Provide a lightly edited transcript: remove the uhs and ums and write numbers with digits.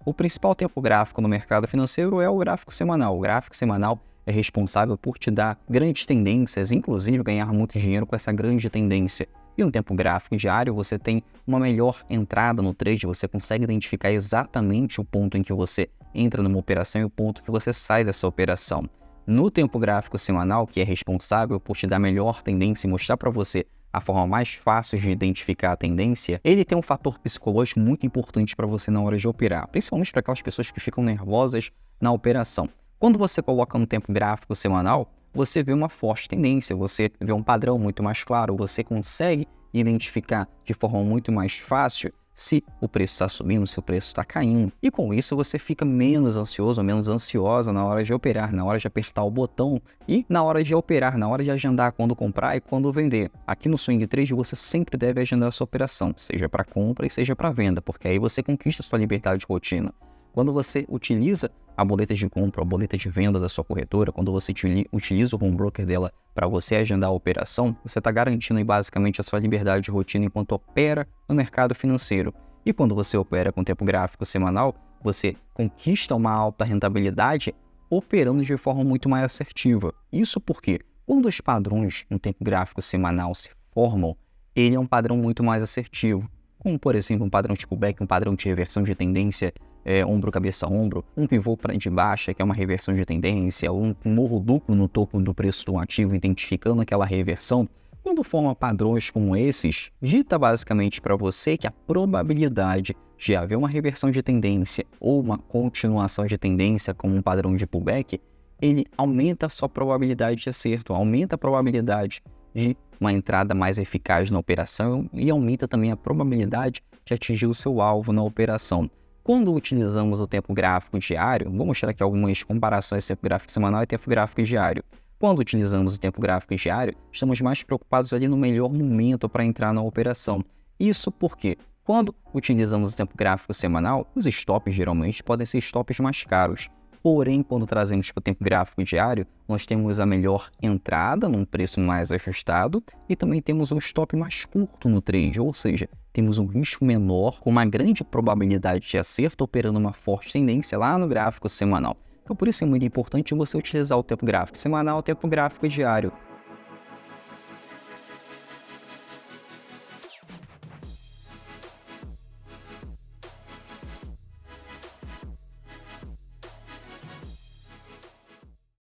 O principal tempo gráfico no mercado financeiro é o gráfico semanal. O gráfico semanal é responsável por te dar grandes tendências, inclusive ganhar muito dinheiro com essa grande tendência. E no tempo gráfico diário você tem uma melhor entrada no trade, você consegue identificar exatamente o ponto em que você entra numa operação e o ponto que você sai dessa operação. No tempo gráfico semanal, que é responsável por te dar melhor tendência e mostrar para você a forma mais fácil de identificar a tendência, ele tem um fator psicológico muito importante para você na hora de operar, principalmente para aquelas pessoas que ficam nervosas na operação. Quando você coloca no tempo gráfico semanal, você vê uma forte tendência, você vê um padrão muito mais claro, você consegue identificar de forma muito mais fácil se o preço está subindo, se o preço está caindo. E com isso você fica menos ansioso ou menos ansiosa na hora de operar, na hora de apertar o botão e na hora de operar, na hora de agendar quando comprar e quando vender. Aqui no Swing Trade você sempre deve agendar a sua operação, seja para compra e seja para venda, porque aí você conquista a sua liberdade de rotina. Quando você utiliza a boleta de compra, a boleta de venda da sua corretora, quando você utiliza o home broker dela para você agendar a operação, você está garantindo aí basicamente a sua liberdade de rotina enquanto opera no mercado financeiro. E quando você opera com tempo gráfico semanal, você conquista uma alta rentabilidade operando de forma muito mais assertiva. Isso porque quando os padrões no tempo gráfico semanal se formam, ele é um padrão muito mais assertivo. Como, por exemplo, um padrão tipo back, um padrão de reversão de tendência, ombro, cabeça, ombro, um pivô de baixa, que é uma reversão de tendência, um morro duplo no topo do preço do ativo, identificando aquela reversão. Quando forma padrões como esses, dita basicamente para você que a probabilidade de haver uma reversão de tendência ou uma continuação de tendência como um padrão de pullback, ele aumenta a sua probabilidade de acerto, aumenta a probabilidade de uma entrada mais eficaz na operação e aumenta também a probabilidade de atingir o seu alvo na operação. Quando utilizamos o tempo gráfico diário, vou mostrar aqui algumas comparações de tempo gráfico semanal e tempo gráfico diário. Quando utilizamos o tempo gráfico diário, estamos mais preocupados ali no melhor momento para entrar na operação. Isso porque, quando utilizamos o tempo gráfico semanal, os stops geralmente podem ser stops mais caros. Porém, quando trazemos para o tempo gráfico diário, nós temos a melhor entrada num preço mais ajustado e também temos um stop mais curto no trade, ou seja, temos um risco menor com uma grande probabilidade de acerto operando uma forte tendência lá no gráfico semanal. Então, por isso é muito importante você utilizar o tempo gráfico semanal e o tempo gráfico diário.